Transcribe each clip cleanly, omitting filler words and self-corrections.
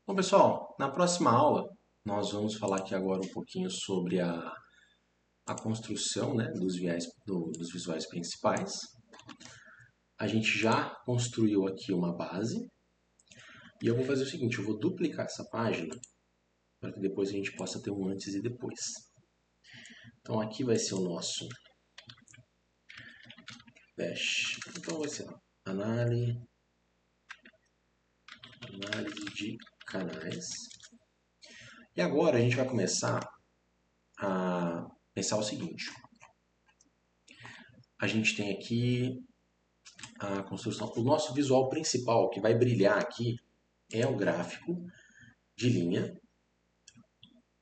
Bom, pessoal, na próxima aula nós vamos falar aqui agora um pouquinho sobre a construção, né, dos visuais principais. A gente já construiu aqui uma base e eu vou fazer o seguinte, eu vou duplicar essa página para que depois a gente possa ter um antes e depois. Então aqui vai ser o nosso dash. Então vai ser análise de canais. E agora a gente vai começar a pensar o seguinte. A gente tem aqui a construção. O nosso visual principal que vai brilhar aqui é o gráfico de linha.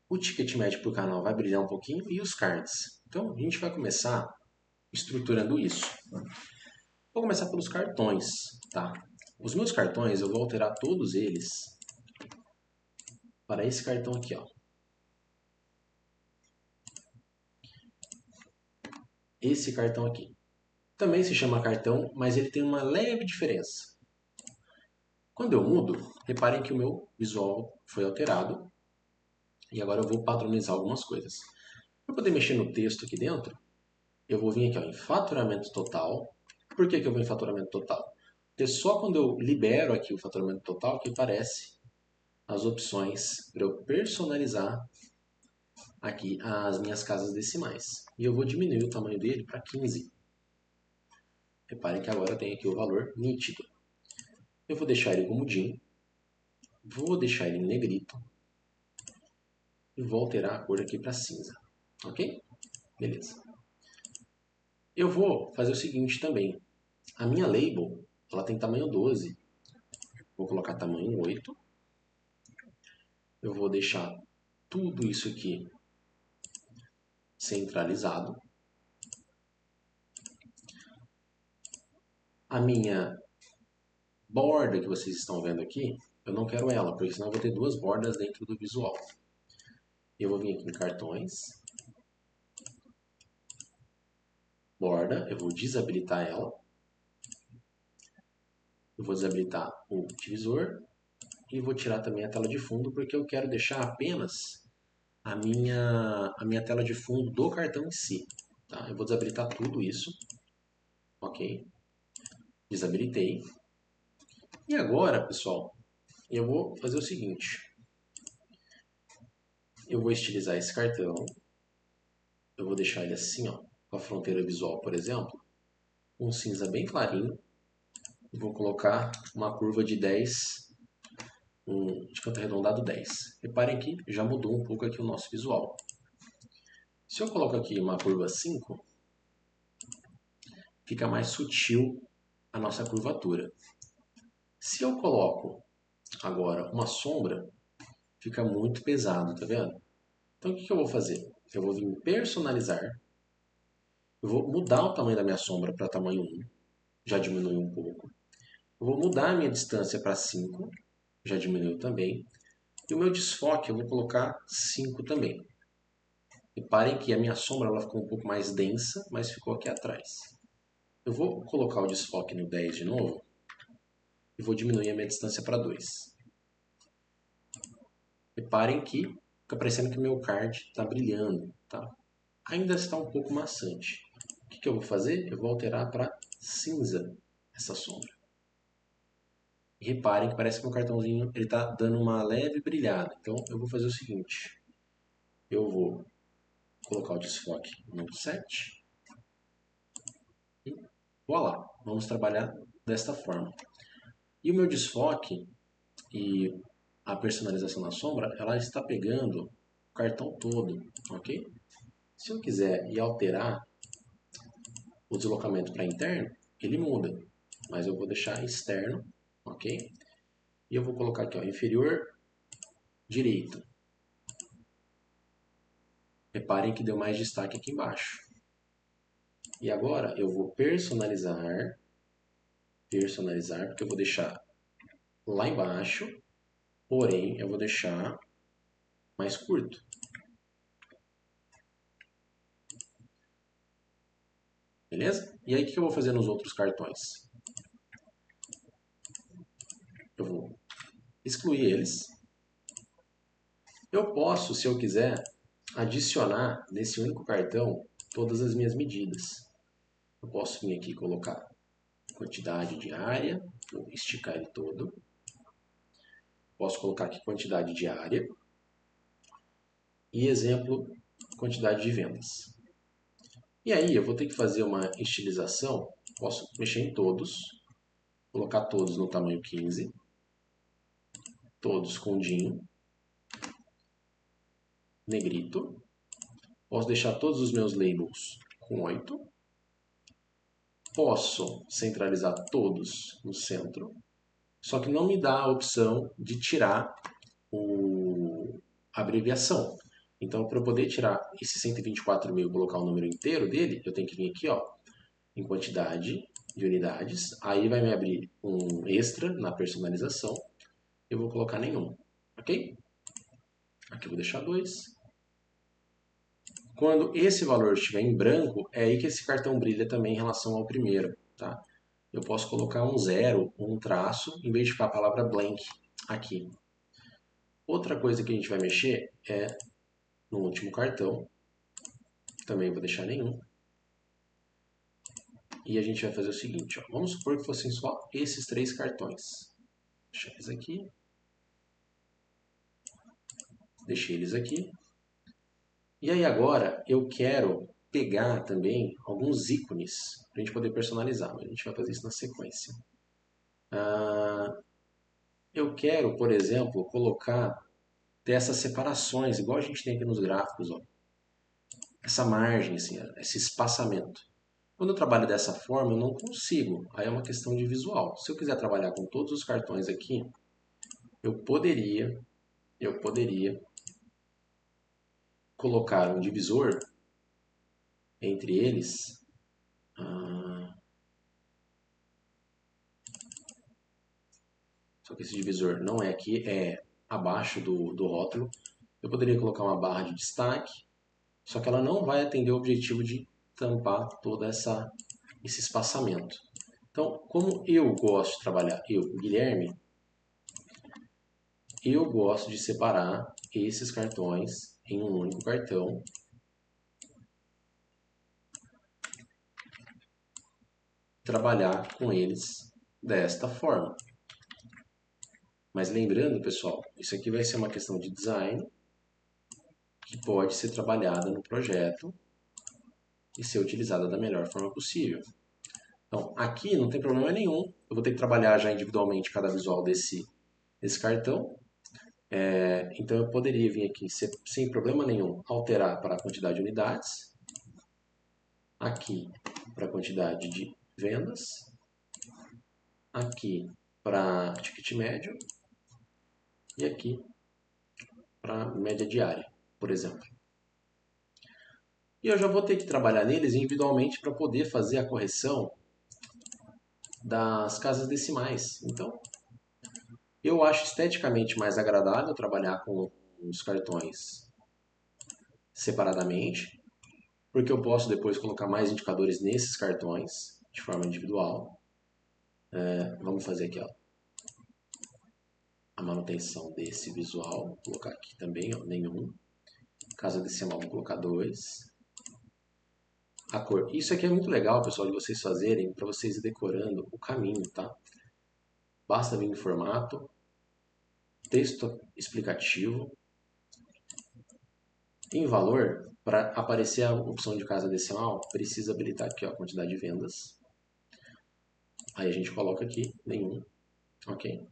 O ticket médio por canal vai brilhar um pouquinho e os cards. Então a gente vai começar estruturando isso. Vou começar pelos cartões, tá? Os meus cartões eu vou alterar todos eles para esse cartão aqui, ó. Esse cartão aqui. Também se chama cartão, mas ele tem uma leve diferença. Quando eu mudo, reparem que o meu visual foi alterado. E agora eu vou padronizar algumas coisas. Para poder mexer no texto aqui dentro, eu vou vir aqui ó, em faturamento total. Por que eu vou em faturamento total? Porque só quando eu libero aqui o faturamento total que aparece as opções para eu personalizar aqui as minhas casas decimais. E eu vou diminuir o tamanho dele para 15. Reparem que agora tem aqui o valor nítido. Eu vou deixar ele como DIN, vou deixar ele em negrito e vou alterar a cor aqui para cinza. Ok? Beleza. Eu vou fazer o seguinte também. A minha label, ela tem tamanho 12. Vou colocar tamanho 8. Eu vou deixar tudo isso aqui centralizado. A minha borda que vocês estão vendo aqui, eu não quero ela, porque senão eu vou ter duas bordas dentro do visual. Eu vou vir aqui em cartões. Borda, eu vou desabilitar ela. Eu vou desabilitar o divisor. E vou tirar também a tela de fundo, porque eu quero deixar apenas a minha tela de fundo do cartão em si. Tá? Eu vou desabilitar tudo isso. Ok? Desabilitei. E agora, pessoal, eu vou fazer o seguinte. Eu vou estilizar esse cartão. Eu vou deixar ele assim, ó, com a fronteira visual, por exemplo. Um cinza bem clarinho. E vou colocar uma curva de 10, de canto arredondado 10. Reparem que já mudou um pouco aqui o nosso visual. Se eu coloco aqui uma curva 5, fica mais sutil a nossa curvatura. Se eu coloco agora uma sombra, fica muito pesado, tá vendo? Então o que eu vou fazer? Eu vou vir personalizar, eu vou mudar o tamanho da minha sombra para tamanho 1, já diminuiu um pouco. Eu vou mudar a minha distância para 5, já diminuiu também. E o meu desfoque eu vou colocar 5 também. Reparem que a minha sombra ela ficou um pouco mais densa, mas ficou aqui atrás. Eu vou colocar o desfoque no 10 de novo e vou diminuir a minha distância para 2. Reparem que fica parecendo que o meu card está brilhando. Tá? Ainda está um pouco maçante. O que eu vou fazer? Eu vou alterar para cinza essa sombra. E reparem que parece que o meu cartãozinho está dando uma leve brilhada. Então eu vou fazer o seguinte. Eu vou colocar o desfoque no 7. E voilá, vamos trabalhar desta forma. E o meu desfoque e a personalização na sombra, ela está pegando o cartão todo, ok? Se eu quiser ir alterar o deslocamento para interno, ele muda, mas eu vou deixar externo, ok? E eu vou colocar aqui, ó, inferior direito. Reparem que deu mais destaque aqui embaixo. E agora eu vou personalizar, porque eu vou deixar lá embaixo, porém eu vou deixar mais curto. Beleza? E aí o que eu vou fazer nos outros cartões? Eu vou excluir eles. Eu posso, se eu quiser, adicionar nesse único cartão todas as minhas medidas. Eu posso vir aqui e colocar quantidade diária, vou esticar ele todo. Posso colocar aqui quantidade diária e exemplo, quantidade de vendas. E aí eu vou ter que fazer uma estilização, posso mexer em todos, colocar todos no tamanho 15, todos com DIN, negrito. Posso deixar todos os meus labels com 8. Posso centralizar todos no centro, só que não me dá a opção de tirar a abreviação. Então, para eu poder tirar esse 124.000 e colocar o número inteiro dele, eu tenho que vir aqui, ó, em quantidade de unidades. Aí vai me abrir um extra na personalização. Eu vou colocar nenhum, ok? Aqui eu vou deixar 2. Quando esse valor estiver em branco, é aí que esse cartão brilha também em relação ao primeiro, tá? Eu posso colocar um 0 ou um traço, em vez de ficar a palavra blank aqui. Outra coisa que a gente vai mexer é no último cartão. Também vou deixar nenhum. E a gente vai fazer o seguinte, ó. Vamos supor que fossem só esses 3 cartões. Deixa eles aqui. Deixei eles aqui. E aí agora eu quero pegar também alguns ícones para a gente poder personalizar, mas a gente vai fazer isso na sequência. Eu quero, por exemplo, ter essas separações, igual a gente tem aqui nos gráficos, ó. Essa margem, assim, esse espaçamento. Quando eu trabalho dessa forma, eu não consigo. Aí é uma questão de visual. Se eu quiser trabalhar com todos os cartões aqui, eu poderia colocar um divisor entre eles. Só que esse divisor não é aqui, é abaixo do rótulo. Eu poderia colocar uma barra de destaque, só que ela não vai atender o objetivo de tampar todo esse espaçamento. Então, como eu gosto de trabalhar, Guilherme, eu gosto de separar esses cartões em um único cartão. Trabalhar com eles desta forma. Mas lembrando, pessoal, isso aqui vai ser uma questão de design que pode ser trabalhada no projeto e ser utilizada da melhor forma possível. Então, aqui não tem problema nenhum. Eu vou ter que trabalhar já individualmente cada visual desse cartão. Então, eu poderia vir aqui sem problema nenhum alterar para a quantidade de unidades. Aqui para a quantidade de vendas. Aqui para ticket médio. E aqui para média diária, por exemplo. E eu já vou ter que trabalhar neles individualmente para poder fazer a correção das casas decimais. Então, eu acho esteticamente mais agradável trabalhar com os cartões separadamente, porque eu posso depois colocar mais indicadores nesses cartões de forma individual. Vamos fazer aqui, ó, a manutenção desse visual. Vou colocar aqui também, ó, nenhum. Casa decimal, vou colocar 2. A cor. Isso aqui é muito legal, pessoal, de vocês fazerem, para vocês ir decorando o caminho, tá? Basta vir no formato, texto explicativo. Em valor, para aparecer a opção de casa decimal, precisa habilitar aqui ó, a quantidade de vendas. Aí a gente coloca aqui, nenhum, ok?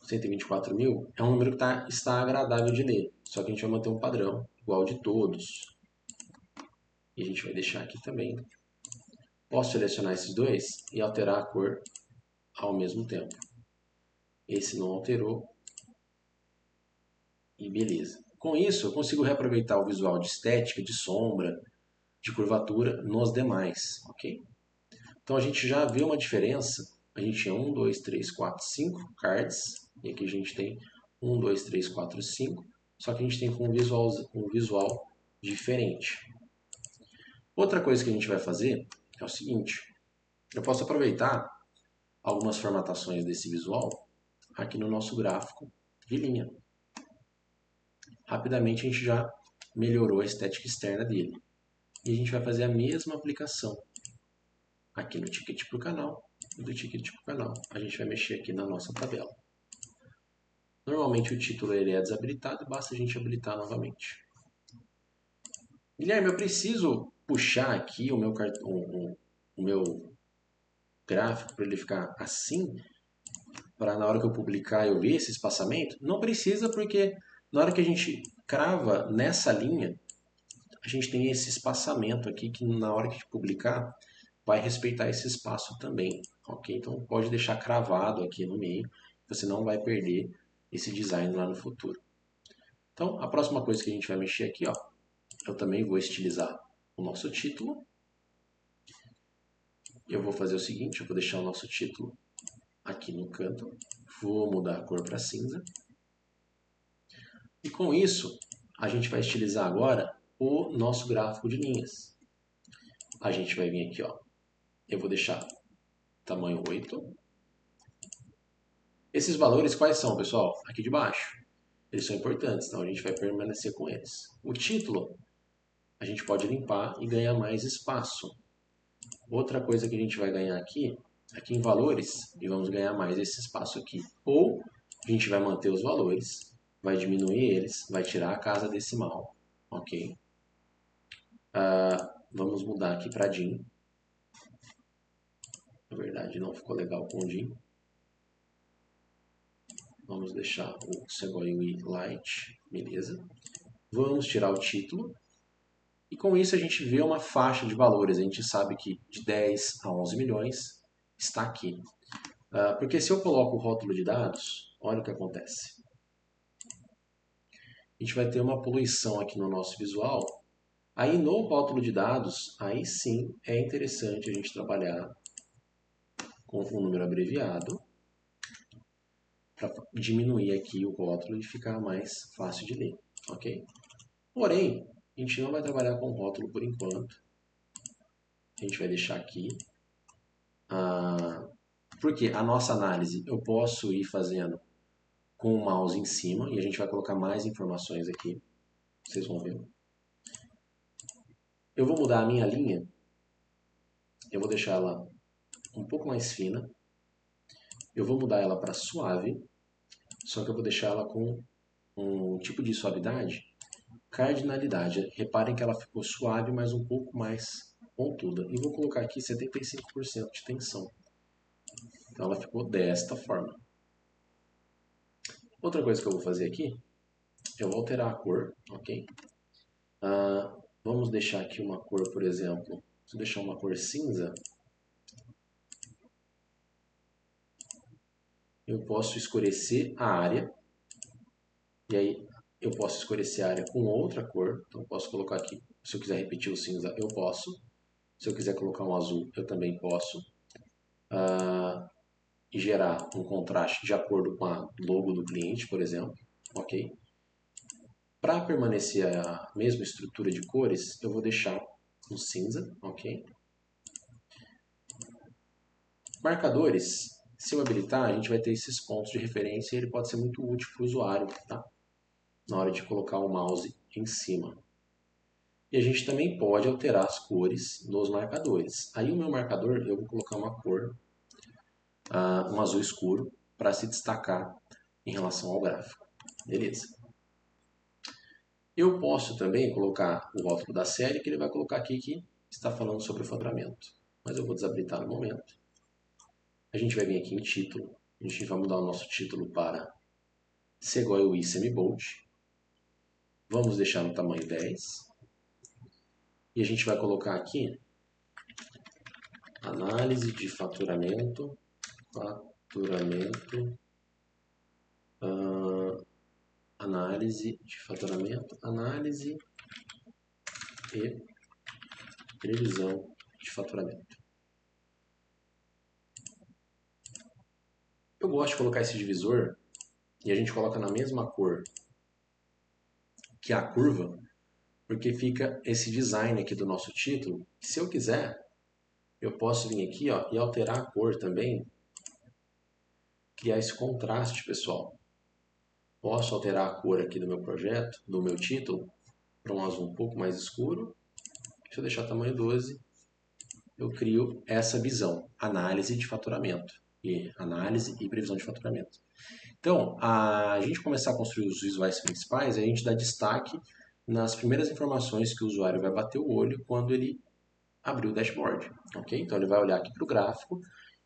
124.000 é um número que está agradável de ler, só que a gente vai manter um padrão, igual de todos. E a gente vai deixar aqui também. Posso selecionar esses dois e alterar a cor ao mesmo tempo. Esse não alterou. E beleza. Com isso, eu consigo reaproveitar o visual de estética, de sombra, de curvatura nos demais, ok? Então a gente já vê uma diferença. A gente tinha 1, 2, 3, 4, 5 cards. E aqui a gente tem 1, 2, 3, 4, 5. Só que a gente tem com um visual diferente. Outra coisa que a gente vai fazer é o seguinte. Eu posso aproveitar algumas formatações desse visual aqui no nosso gráfico de linha. rapidamente a gente já melhorou a estética externa dele. E a gente vai fazer a mesma aplicação aqui no ticket para o canal e do ticket para o canal. A gente vai mexer aqui na nossa tabela. Normalmente o título ele é desabilitado, basta a gente habilitar novamente. Guilherme, eu preciso puxar aqui o meu cartão, o meu gráfico para ele ficar assim, para na hora que eu publicar eu ver esse espaçamento? Não precisa, porque na hora que a gente crava nessa linha, a gente tem esse espaçamento aqui que na hora que a gente publicar vai respeitar esse espaço também, ok? Então pode deixar cravado aqui no meio, você não vai perder esse design lá no futuro. Então a próxima coisa que a gente vai mexer aqui, ó, eu também vou estilizar o nosso título. Eu vou fazer o seguinte, eu vou deixar o nosso título aqui no canto, vou mudar a cor para cinza. E com isso, a gente vai estilizar agora o nosso gráfico de linhas. A gente vai vir aqui, ó, eu vou deixar tamanho 8. Esses valores quais são, pessoal? Aqui de baixo. Eles são importantes, então a gente vai permanecer com eles. O título, a gente pode limpar e ganhar mais espaço. Outra coisa que a gente vai ganhar aqui em valores, e vamos ganhar mais esse espaço aqui. Ou a gente vai manter os valores, vai diminuir eles, vai tirar a casa decimal, ok? Vamos mudar aqui para DIN. Na verdade, não ficou legal com o DIN. Vamos deixar o Segoe Light, beleza. Vamos tirar o título. E com isso a gente vê uma faixa de valores. A gente sabe que de 10 a 11 milhões está aqui. Porque se eu coloco o rótulo de dados, olha o que acontece. A gente vai ter uma poluição aqui no nosso visual. Aí no rótulo de dados, aí sim é interessante a gente trabalhar com um número abreviado para diminuir aqui o rótulo e ficar mais fácil de ler, ok? Porém, a gente não vai trabalhar com rótulo por enquanto. A gente vai deixar aqui. Porque a nossa análise eu posso ir fazendo com o mouse em cima e a gente vai colocar mais informações aqui. Vocês vão ver. Eu vou mudar a minha linha. Eu vou deixar ela um pouco mais fina. Eu vou mudar ela para suave. Só que eu vou deixar ela com um tipo de suavidade, cardinalidade. Reparem que ela ficou suave, mas um pouco mais pontuda. E vou colocar aqui 75% de tensão. Então ela ficou desta forma. Outra coisa que eu vou fazer aqui, eu vou alterar a cor, ok? Vamos deixar aqui uma cor, por exemplo, se eu deixar uma cor cinza, eu posso escurecer a área, e aí eu posso escurecer a área com outra cor, então eu posso colocar aqui, se eu quiser repetir o cinza, eu posso, se eu quiser colocar um azul, eu também posso, e gerar um contraste de acordo com a logo do cliente, por exemplo, ok? Para permanecer a mesma estrutura de cores, eu vou deixar no cinza, ok? Marcadores, se eu habilitar, a gente vai ter esses pontos de referência e ele pode ser muito útil para o usuário, tá? Na hora de colocar o mouse em cima. E a gente também pode alterar as cores dos marcadores. Aí o meu marcador, eu vou colocar uma cor, um azul escuro, para se destacar em relação ao gráfico. Beleza? Eu posso também colocar o rótulo da série, que ele vai colocar aqui que está falando sobre o faturamento. Mas eu vou desabilitar no momento. A gente vai vir aqui em título. A gente vai mudar o nosso título para Segoe Semi-Bold. Vamos deixar no tamanho 10. E a gente vai colocar aqui análise de faturamento, análise de faturamento, análise e previsão de faturamento. Eu gosto de colocar esse divisor e a gente coloca na mesma cor que a curva, porque fica esse design aqui do nosso título. Se eu quiser, eu posso vir aqui, ó, e alterar a cor também, criar esse contraste, pessoal. Posso alterar a cor aqui do meu projeto, do meu título, para um azul um pouco mais escuro. Se eu deixar tamanho 12, eu crio essa visão, análise de faturamento, e análise e previsão de faturamento. Então, a gente começar a construir os visuais principais, a gente dá destaque nas primeiras informações que o usuário vai bater o olho quando ele abrir o dashboard, ok? Então, ele vai olhar aqui para o gráfico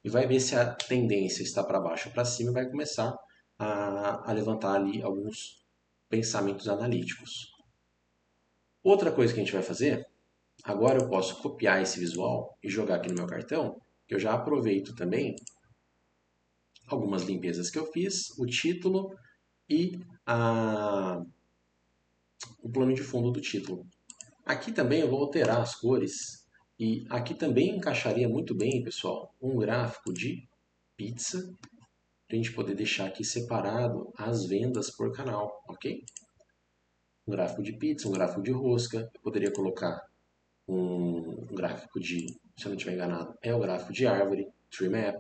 e vai ver se a tendência está para baixo ou para cima e vai começar a levantar ali alguns pensamentos analíticos. Outra coisa que a gente vai fazer, agora eu posso copiar esse visual e jogar aqui no meu cartão, que eu já aproveito também algumas limpezas que eu fiz, o título e o plano de fundo do título. Aqui também eu vou alterar as cores e aqui também encaixaria muito bem, pessoal, um gráfico de pizza para a gente poder deixar aqui separado as vendas por canal, ok? Um gráfico de pizza, um gráfico de rosca, eu poderia colocar um gráfico de, se eu não estiver enganado, é o gráfico de árvore, tree map,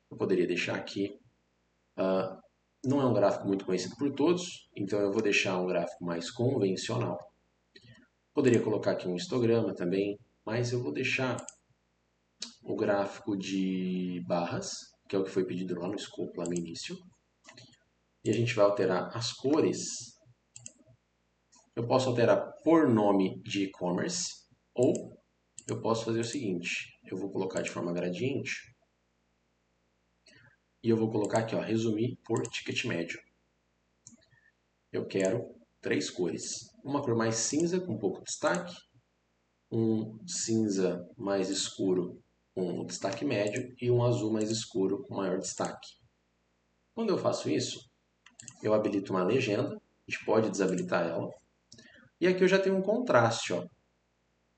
eu poderia deixar aqui. Não é um gráfico muito conhecido por todos, então eu vou deixar um gráfico mais convencional. Poderia colocar aqui um histograma também, mas eu vou deixar o gráfico de barras, que é o que foi pedido lá no escopo, lá no início. E a gente vai alterar as cores. Eu posso alterar por nome de e-commerce, ou eu posso fazer o seguinte, eu vou colocar de forma gradiente, e eu vou colocar aqui, ó, resumir por ticket médio. Eu quero 3 cores. Uma cor mais cinza com pouco destaque, um cinza mais escuro com destaque médio e um azul mais escuro com maior destaque. Quando eu faço isso, eu habilito uma legenda, a gente pode desabilitar ela, e aqui eu já tenho um contraste. Ó.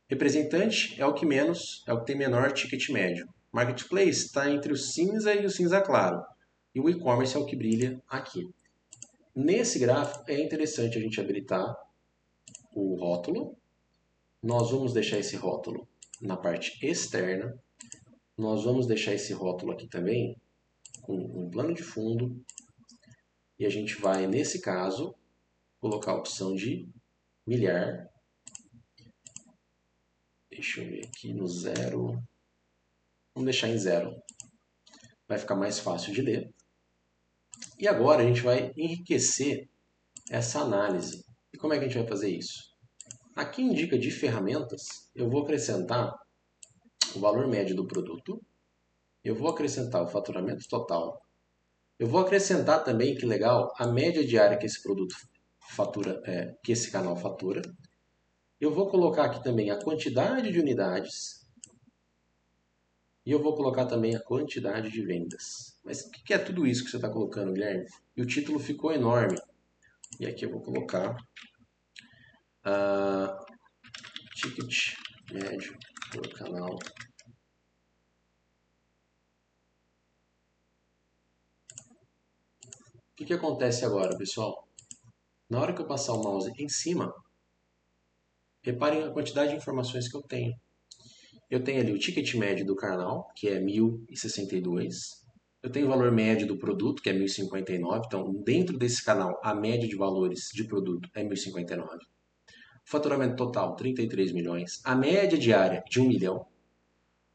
Representante é o que menos, é o que tem menor ticket médio. Marketplace está entre o cinza e o cinza claro, e o e-commerce é o que brilha aqui. Nesse gráfico é interessante a gente habilitar o rótulo. Nós vamos deixar esse rótulo na parte externa. Nós vamos deixar esse rótulo aqui também com um plano de fundo. E a gente vai, nesse caso, colocar a opção de milhar. Deixa eu ver aqui no 0. Vamos deixar em 0. Vai ficar mais fácil de ler. E agora a gente vai enriquecer essa análise. E como é que a gente vai fazer isso? Aqui em dica de ferramentas, eu vou acrescentar o valor médio do produto. Eu vou acrescentar o faturamento total. Eu vou acrescentar também, que legal, a média diária que esse produto fatura, que esse canal fatura. Eu vou colocar aqui também a quantidade de unidades. E eu vou colocar também a quantidade de vendas. Mas o que é tudo isso que você está colocando, Guilherme? E o título ficou enorme. E aqui eu vou colocar ticket médio por canal. O que acontece agora, pessoal? Na hora que eu passar o mouse em cima, reparem a quantidade de informações que eu tenho. Eu tenho ali o ticket médio do canal, que é 1.062. Eu tenho o valor médio do produto, que é 1.059. Então, dentro desse canal, a média de valores de produto é 1.059. Faturamento total, 33 milhões. A média diária, de 1 milhão.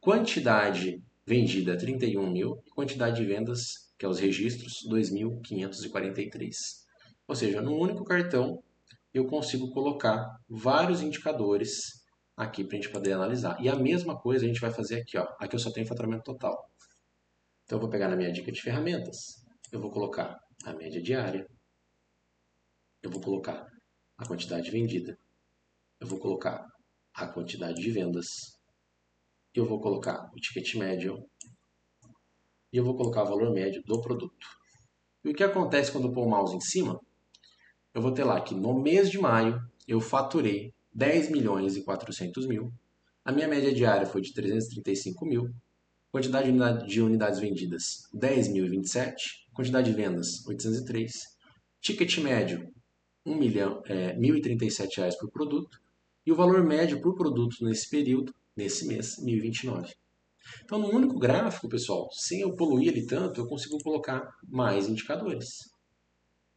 Quantidade vendida, 31 mil. E quantidade de vendas, que é os registros, 2.543. Ou seja, num único cartão, eu consigo colocar vários indicadores aqui para a gente poder analisar. E a mesma coisa a gente vai fazer aqui. Ó. Aqui eu só tenho faturamento total. Então eu vou pegar na minha dica de ferramentas, eu vou colocar a média diária, eu vou colocar a quantidade vendida, eu vou colocar a quantidade de vendas, eu vou colocar o ticket médio e eu vou colocar o valor médio do produto. E o que acontece quando eu pôr o mouse em cima? Eu vou ter lá que no mês de maio eu faturei 10 milhões e 400 mil, a minha média diária foi de 335 mil, quantidade de unidades vendidas 10.027, quantidade de vendas 803, ticket médio 1 milhão, R$ 1.037 por produto e o valor médio por produto nesse período, nesse mês, 1.029. Então, no único gráfico, pessoal, sem eu poluir ele tanto, eu consigo colocar mais indicadores.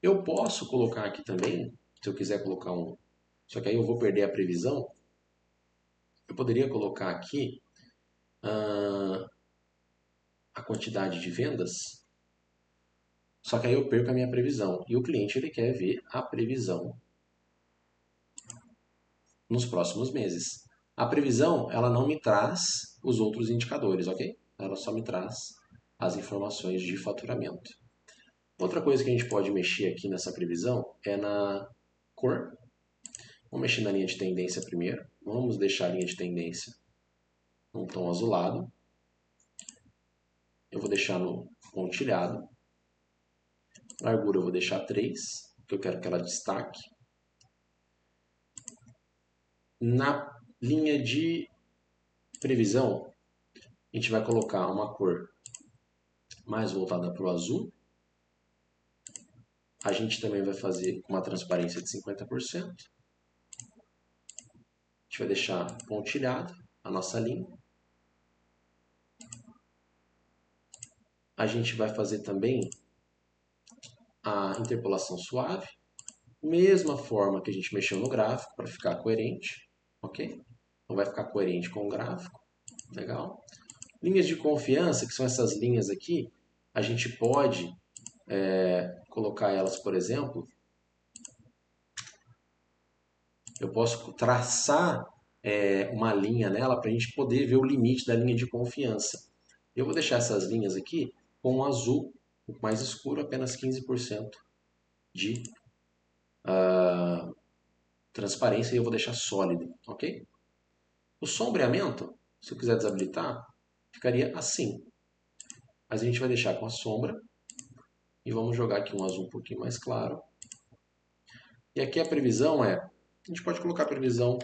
Eu posso colocar aqui também, se eu quiser colocar um... Só que aí eu vou perder a previsão. Eu poderia colocar aqui a quantidade de vendas, só que aí eu perco a minha previsão. E o cliente ele quer ver a previsão nos próximos meses. A previsão, ela não me traz os outros indicadores, ok? Ela só me traz as informações de faturamento. Outra coisa que a gente pode mexer aqui nessa previsão é na cor. Vamos mexer na linha de tendência primeiro. Vamos deixar a linha de tendência num tom azulado. Eu vou deixar no pontilhado. Largura eu vou deixar 3, porque eu quero que ela destaque. Na linha de previsão, a gente vai colocar uma cor mais voltada para o azul. A gente também vai fazer uma transparência de 50%. A gente vai deixar pontilhado a nossa linha. A gente vai fazer também a interpolação suave. Mesma forma que a gente mexeu no gráfico para ficar coerente. Ok? Então vai ficar coerente com o gráfico. Legal. Linhas de confiança, que são essas linhas aqui, a gente pode colocar elas, por exemplo, eu posso traçar uma linha nela para a gente poder ver o limite da linha de confiança. Eu vou deixar essas linhas aqui com um azul mais escuro, apenas 15% de transparência, e eu vou deixar sólido, ok? O sombreamento, se eu quiser desabilitar, ficaria assim. Mas a gente vai deixar com a sombra e vamos jogar aqui um azul um pouquinho mais claro. E aqui a previsão a gente pode colocar a previsão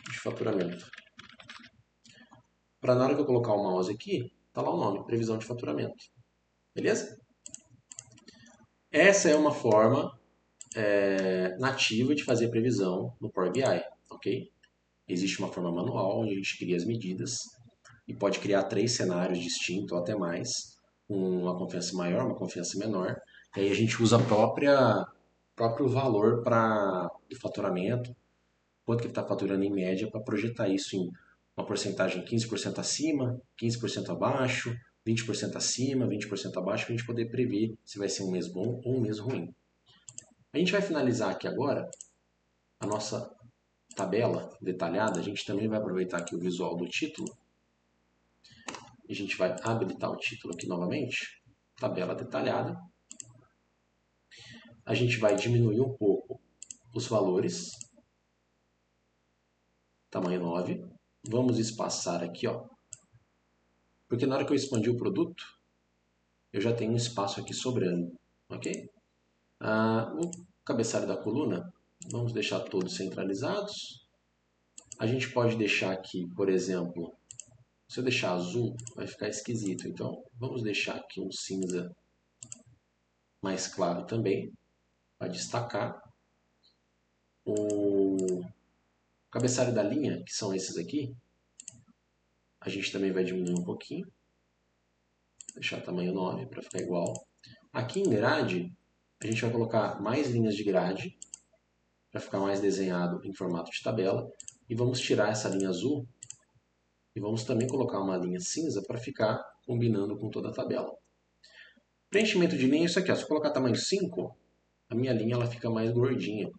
de faturamento. Para na hora que eu colocar o mouse aqui, tá lá o nome, previsão de faturamento. Beleza? Essa é uma forma nativa de fazer previsão no Power BI, ok? Existe uma forma manual onde a gente cria as medidas e pode criar 3 cenários distintos ou até mais, uma confiança maior, uma confiança menor. E aí a gente usa próprio valor do faturamento, quanto que ele está faturando em média, para projetar isso em uma porcentagem 15% acima, 15% abaixo, 20% acima, 20% abaixo, para a gente poder prever se vai ser um mês bom ou um mês ruim. A gente vai finalizar aqui agora a nossa tabela detalhada. A gente também vai aproveitar aqui o visual do título. E a gente vai habilitar o título aqui novamente. Tabela detalhada. A gente vai diminuir um pouco os valores. Tamanho 9. Vamos espaçar aqui, ó. Porque na hora que eu expandir o produto, eu já tenho um espaço aqui sobrando. Ok? O cabeçalho da coluna, vamos deixar todos centralizados. A gente pode deixar aqui, por exemplo, se eu deixar azul, vai ficar esquisito. Então, vamos deixar aqui um cinza mais claro também, para destacar. O cabeçalho da linha, que são esses aqui, a gente também vai diminuir um pouquinho. Deixar tamanho 9 para ficar igual. Aqui em grade, a gente vai colocar mais linhas de grade, para ficar mais desenhado em formato de tabela. E vamos tirar essa linha azul e vamos também colocar uma linha cinza para ficar combinando com toda a tabela. Preenchimento de linha é isso aqui, ó. Se eu colocar tamanho 5, a minha linha ela fica mais gordinha.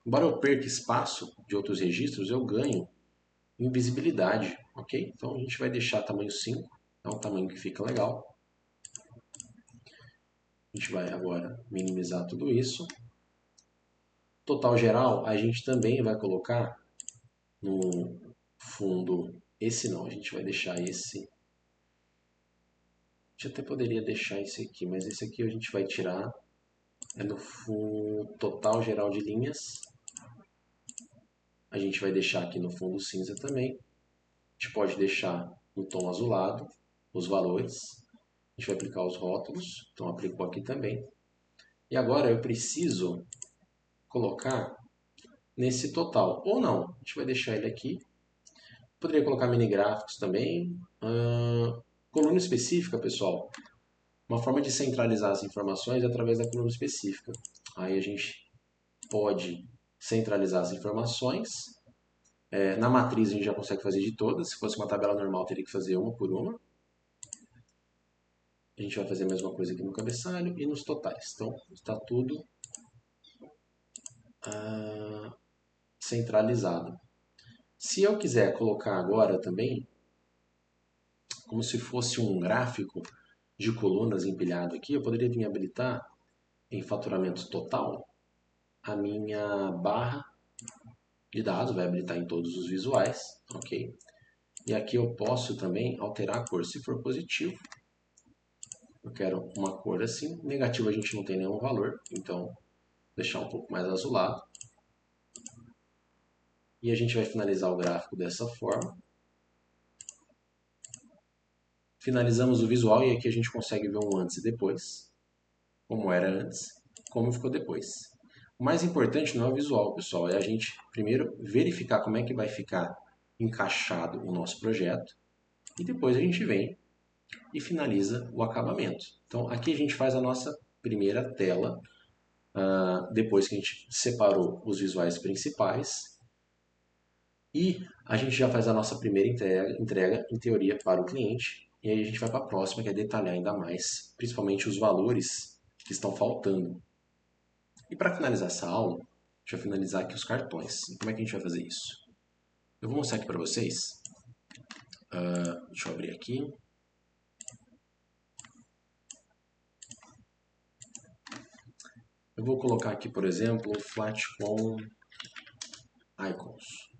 Embora eu perca espaço de outros registros, eu ganho em visibilidade, ok? Então a gente vai deixar tamanho 5, é um tamanho que fica legal. A gente vai agora minimizar tudo isso. Total geral, a gente também vai colocar no fundo, esse não, a gente vai deixar esse. A gente até poderia deixar esse aqui, mas esse aqui a gente vai tirar. É no fundo, total geral de linhas. A gente vai deixar aqui no fundo cinza também. A gente pode deixar no tom azulado os valores. A gente vai aplicar os rótulos, então aplicou aqui também. E agora eu preciso colocar nesse total, ou não, a gente vai deixar ele aqui. Poderia colocar mini gráficos também. Coluna específica, pessoal. Uma forma de centralizar as informações é através da coluna específica. Aí a gente pode centralizar as informações. Na matriz a gente já consegue fazer de todas. Se fosse uma tabela normal, teria que fazer uma por uma. A gente vai fazer a mesma coisa aqui no cabeçalho e nos totais. Então, está tudo centralizado. Se eu quiser colocar agora também, como se fosse um gráfico de colunas empilhado aqui, eu poderia vir habilitar em faturamento total a minha barra de dados, vai habilitar em todos os visuais, ok? E aqui eu posso também alterar a cor, se for positivo. Eu quero uma cor assim, negativo a gente não tem nenhum valor, então deixar um pouco mais azulado. E a gente vai finalizar o gráfico dessa forma. Finalizamos o visual e aqui a gente consegue ver um antes e depois, como era antes, como ficou depois. O mais importante não é o visual, pessoal, é a gente primeiro verificar como é que vai ficar encaixado o nosso projeto e depois a gente vem e finaliza o acabamento. Então aqui a gente faz a nossa primeira tela, depois que a gente separou os visuais principais e a gente já faz a nossa primeira entrega em teoria para o cliente. E aí a gente vai para a próxima, que é detalhar ainda mais, principalmente os valores que estão faltando. E para finalizar essa aula, deixa eu finalizar aqui os cartões. E como é que a gente vai fazer isso? Eu vou mostrar aqui para vocês. Deixa eu abrir aqui. Eu vou colocar aqui, por exemplo, Flatcom Icons.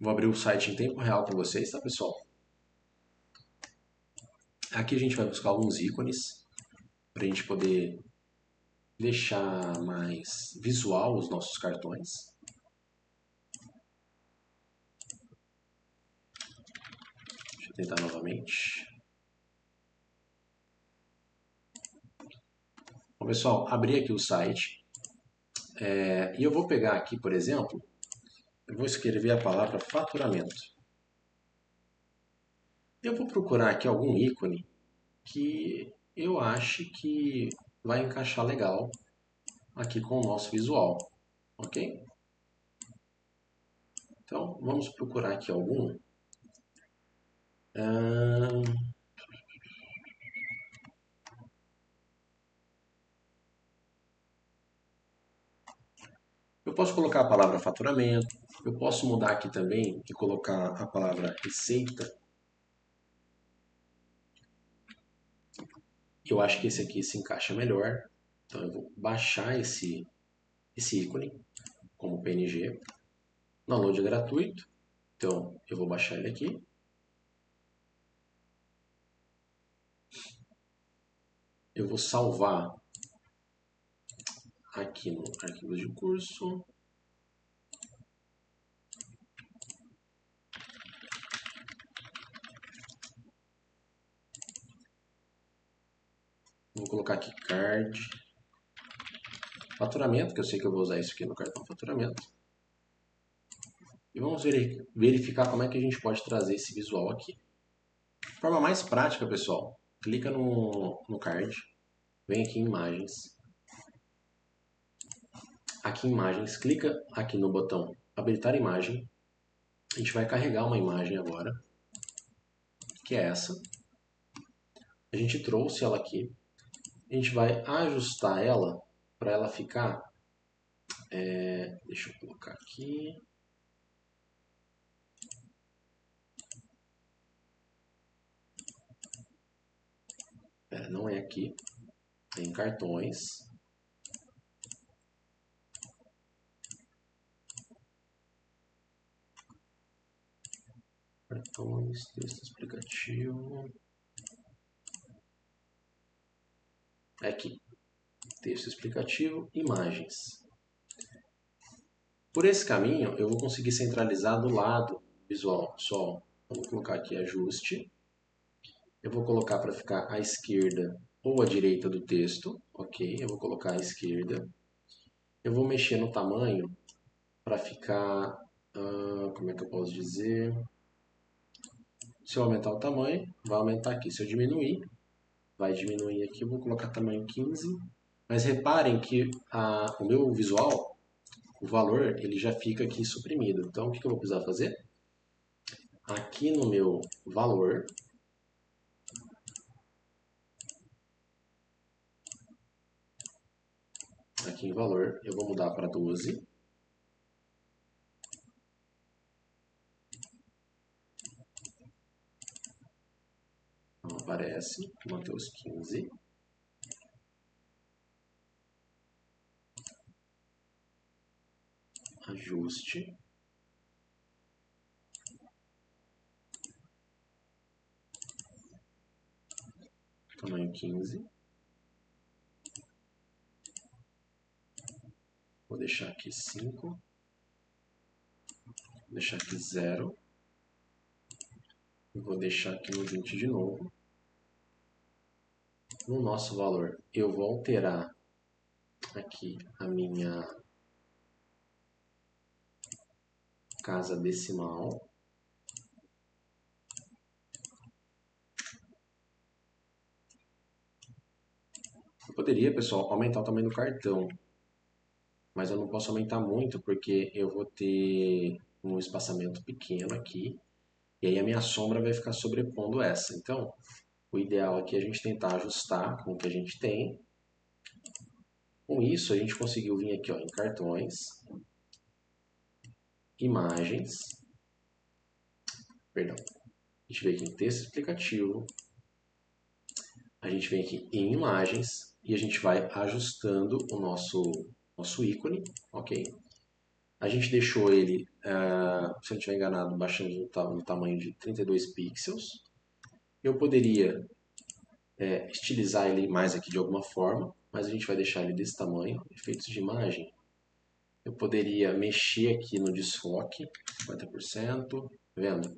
Vou abrir o site em tempo real com vocês, tá, pessoal? Aqui a gente vai buscar alguns ícones para a gente poder deixar mais visual os nossos cartões. Deixa eu tentar novamente. Bom, pessoal, abri aqui o site e eu vou pegar aqui, por exemplo, eu vou escrever a palavra faturamento. Eu vou procurar aqui algum ícone que eu ache que vai encaixar legal aqui com o nosso visual, ok? Então, vamos procurar aqui algum. Eu posso colocar a palavra faturamento, eu posso mudar aqui também e colocar a palavra receita. Eu acho que esse aqui se encaixa melhor, então eu vou baixar esse ícone como PNG. Download é gratuito, então eu vou baixar ele aqui. Eu vou salvar aqui no arquivos de curso. Vou colocar aqui card. Faturamento, que eu sei que eu vou usar isso aqui no cartão faturamento. E vamos verificar como é que a gente pode trazer esse visual aqui. De forma mais prática, pessoal, clica no card, vem aqui em imagens. Aqui em imagens, clica aqui no botão habilitar imagem. A gente vai carregar uma imagem agora, que é essa. A gente trouxe ela aqui. A gente vai ajustar ela para ela ficar... deixa eu colocar aqui... não é aqui. É em cartões. Cartões, texto explicativo. É aqui. Texto explicativo, imagens. Por esse caminho, eu vou conseguir centralizar do lado visual. Pessoal, eu vou colocar aqui ajuste. Eu vou colocar para ficar à esquerda ou à direita do texto. Ok, eu vou colocar à esquerda. Eu vou mexer no tamanho para ficar, como é que eu posso dizer? Se eu aumentar o tamanho, vai aumentar aqui. Se eu diminuir, vai diminuir aqui. Eu vou colocar tamanho 15. Mas reparem que o meu visual, o valor, ele já fica aqui suprimido. Então, o que eu vou precisar fazer? Aqui no meu valor, aqui em valor, eu vou mudar para 12. Não aparece, manter os 15. Ajuste. Tamanho 15. Vou deixar aqui 5. Vou deixar aqui 0. E vou deixar aqui no 20 de novo. No nosso valor, eu vou alterar aqui a minha casa decimal. Eu poderia, pessoal, aumentar o tamanho do cartão, mas eu não posso aumentar muito porque eu vou ter um espaçamento pequeno aqui e aí a minha sombra vai ficar sobrepondo essa. Então, o ideal aqui é a gente tentar ajustar com o que a gente tem. Com isso, a gente conseguiu vir aqui ó, em cartões, imagens, perdão, a gente veio aqui em texto explicativo, a gente vem aqui em imagens e a gente vai ajustando o nosso ícone, ok? A gente deixou ele, se eu não estiver enganado, baixando no tamanho de 32 pixels. Eu poderia estilizar ele mais aqui de alguma forma, mas a gente vai deixar ele desse tamanho. Efeitos de imagem. Eu poderia mexer aqui no desfoque, 50%, tá vendo?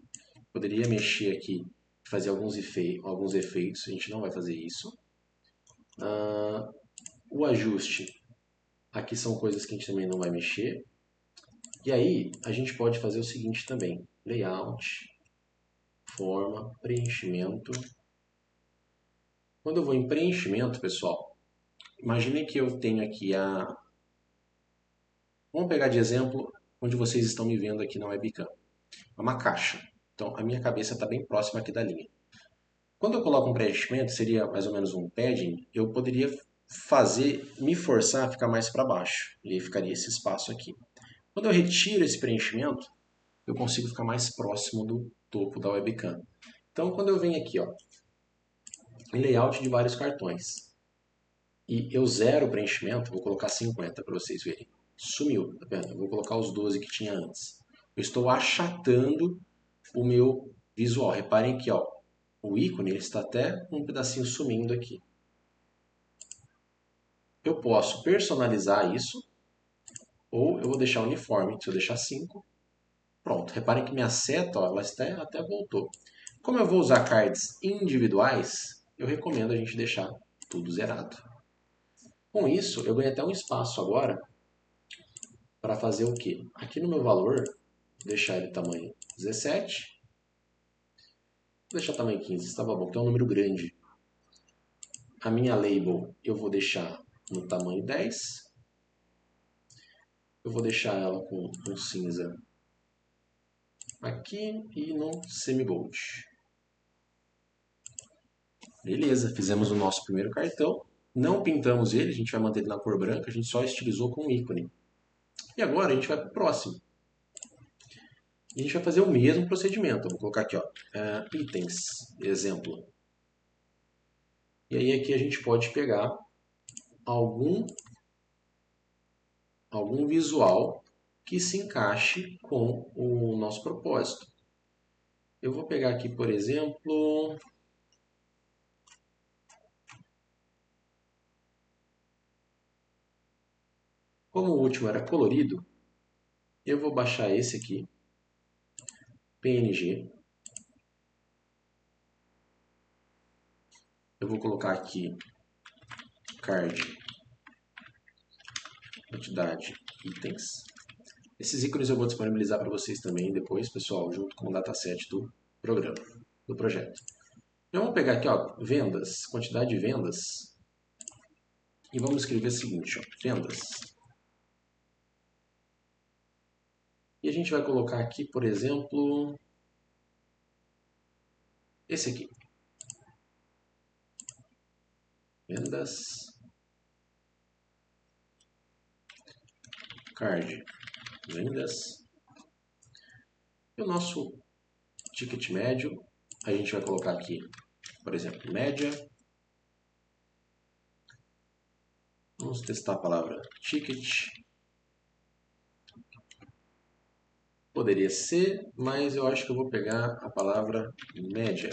Poderia mexer aqui, fazer alguns efeitos, a gente não vai fazer isso. O ajuste, aqui são coisas que a gente também não vai mexer. E aí, a gente pode fazer o seguinte também, layout, forma, preenchimento. Quando eu vou em preenchimento, pessoal, imagine que eu tenho aqui Vamos pegar de exemplo onde vocês estão me vendo aqui na webcam. É uma caixa. Então, a minha cabeça está bem próxima aqui da linha. Quando eu coloco um preenchimento, seria mais ou menos um padding, eu poderia me forçar a ficar mais para baixo. E aí ficaria esse espaço aqui. Quando eu retiro esse preenchimento, eu consigo ficar mais próximo do topo da webcam. Então, quando eu venho aqui, ó, em layout de vários cartões, e eu zero o preenchimento, vou colocar 50 para vocês verem. Sumiu, tá vendo? Eu vou colocar os 12 que tinha antes. Eu estou achatando o meu visual. Reparem que ó, o ícone ele está até um pedacinho sumindo aqui. Eu posso personalizar isso, ou eu vou deixar uniforme. Se eu deixar 5, pronto. Reparem que minha seta ó, ela até voltou. Como eu vou usar cards individuais, eu recomendo a gente deixar tudo zerado. Com isso, eu ganho até um espaço agora para fazer o quê? Aqui no meu valor, vou deixar ele tamanho 17. Vou deixar tamanho 15, estava bom, porque é um número grande. A minha label eu vou deixar no tamanho 10. Eu vou deixar ela com um cinza aqui e no semi-gold. Beleza, fizemos o nosso primeiro cartão. Não pintamos ele, a gente vai manter ele na cor branca, a gente só estilizou com um ícone. E agora a gente vai para o próximo. E a gente vai fazer o mesmo procedimento. Eu vou colocar aqui, ó, itens, exemplo. E aí aqui a gente pode pegar algum visual que se encaixe com o nosso propósito. Eu vou pegar aqui, por exemplo, como o último era colorido, eu vou baixar esse aqui, PNG. Eu vou colocar aqui card, quantidade, itens. Esses ícones eu vou disponibilizar para vocês também depois, pessoal, junto com o dataset do programa, do projeto. Então vamos pegar aqui, ó, vendas, quantidade de vendas, e vamos escrever o seguinte, ó, vendas. E a gente vai colocar aqui, por exemplo, esse aqui. Vendas card. Vendas. E o nosso ticket médio, a gente vai colocar aqui, por exemplo, média. Vamos testar a palavra ticket. Poderia ser, mas eu acho que eu vou pegar a palavra média.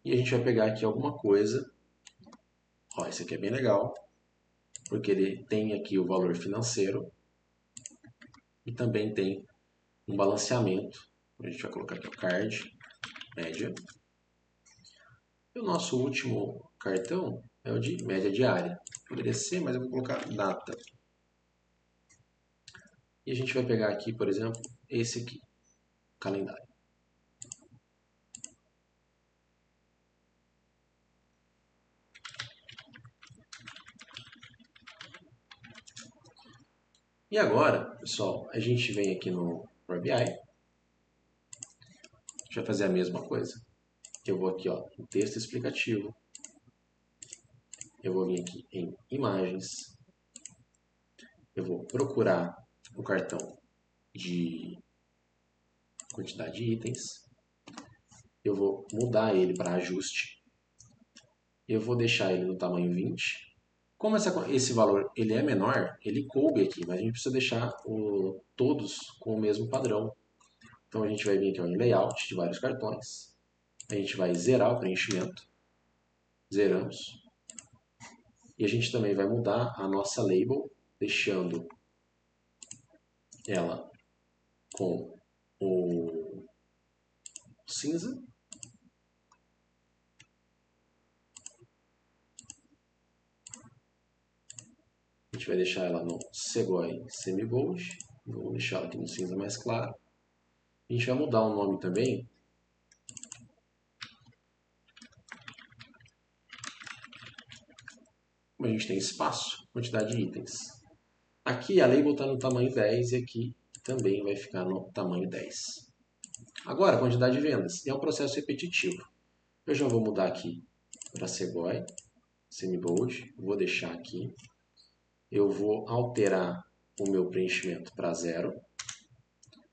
E a gente vai pegar aqui alguma coisa. Ó, esse aqui é bem legal, porque ele tem aqui o valor financeiro e também tem um balanceamento. A gente vai colocar aqui o card, média. E o nosso último cartão é o de média diária. Poderia ser, mas eu vou colocar data. E a gente vai pegar aqui, por exemplo, esse aqui, calendário. E agora, pessoal, a gente vem aqui no Power BI. A gente vai fazer a mesma coisa. Eu vou aqui, ó, em texto explicativo. Eu vou vir aqui em imagens. Eu vou procurar o cartão de quantidade de itens. Eu vou mudar ele para ajuste. Eu vou deixar ele no tamanho 20. Como esse valor ele é menor, ele coube aqui, mas a gente precisa deixar todos com o mesmo padrão. Então a gente vai vir aqui ó, em layout de vários cartões. A gente vai zerar o preenchimento. Zeramos. E a gente também vai mudar a nossa label, deixando ela com o cinza. A gente vai deixar ela no Segoy Semi-Bold. Vou deixar ela aqui no cinza mais claro. A gente vai mudar o nome também. Como a gente tem espaço, quantidade de itens. Aqui a label está no tamanho 10 e aqui também vai ficar no tamanho 10. Agora, a quantidade de vendas. É um processo repetitivo. Eu já vou mudar aqui para Segoy Semi-Bold. Vou deixar aqui. Eu vou alterar o meu preenchimento para 0.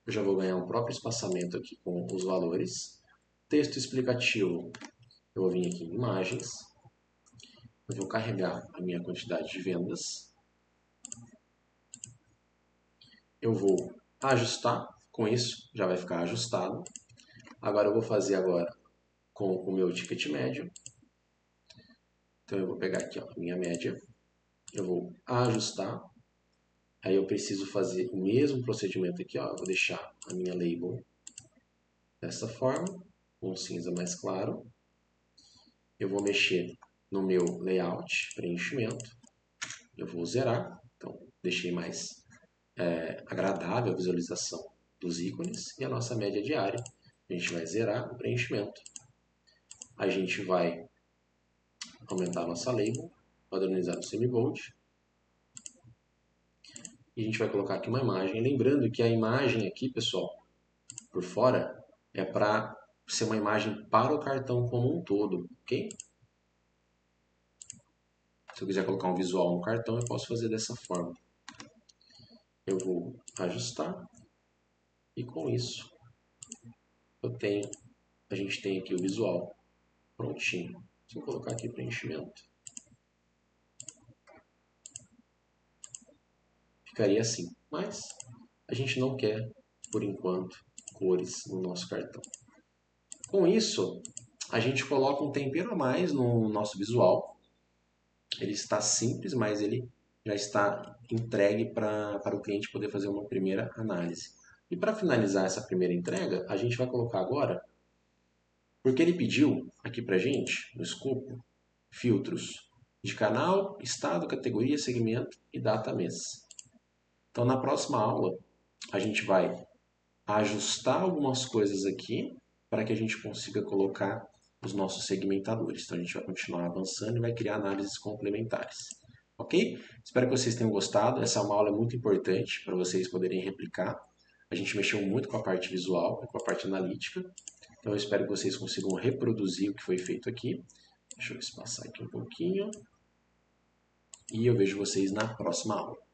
Eu já vou ganhar um próprio espaçamento aqui com os valores. Texto explicativo, eu vou vir aqui em imagens. Eu vou carregar a minha quantidade de vendas. Eu vou ajustar, com isso já vai ficar ajustado. Agora eu vou fazer agora com o meu ticket médio. Então eu vou pegar aqui ó, a minha média. Eu vou ajustar. Aí eu preciso fazer o mesmo procedimento aqui, ó. Eu vou deixar a minha label dessa forma, com um cinza mais claro. Eu vou mexer no meu layout, preenchimento. Eu vou zerar, então deixei mais agradável a visualização dos ícones. E a nossa média diária, a gente vai zerar o preenchimento. A gente vai aumentar a nossa label, padronizar o semi-bold. E a gente vai colocar aqui uma imagem. Lembrando que a imagem aqui, pessoal, por fora, é para ser uma imagem para o cartão como um todo, ok? Se eu quiser colocar um visual no cartão, eu posso fazer dessa forma. Eu vou ajustar e com isso a gente tem aqui o visual prontinho. Se eu colocar aqui preenchimento, ficaria assim. Mas a gente não quer, por enquanto, cores no nosso cartão. Com isso, a gente coloca um tempero a mais no nosso visual. Ele está simples, mas ele já está entregue para o cliente poder fazer uma primeira análise. E para finalizar essa primeira entrega, a gente vai colocar agora, porque ele pediu aqui para a gente, no escopo, filtros de canal, estado, categoria, segmento e data mês. Então, na próxima aula, a gente vai ajustar algumas coisas aqui para que a gente consiga colocar os nossos segmentadores. Então, a gente vai continuar avançando e vai criar análises complementares. Ok? Espero que vocês tenham gostado. Essa é uma aula muito importante para vocês poderem replicar. A gente mexeu muito com a parte visual e com a parte analítica. Então, eu espero que vocês consigam reproduzir o que foi feito aqui. Deixa eu espaçar aqui um pouquinho. E eu vejo vocês na próxima aula.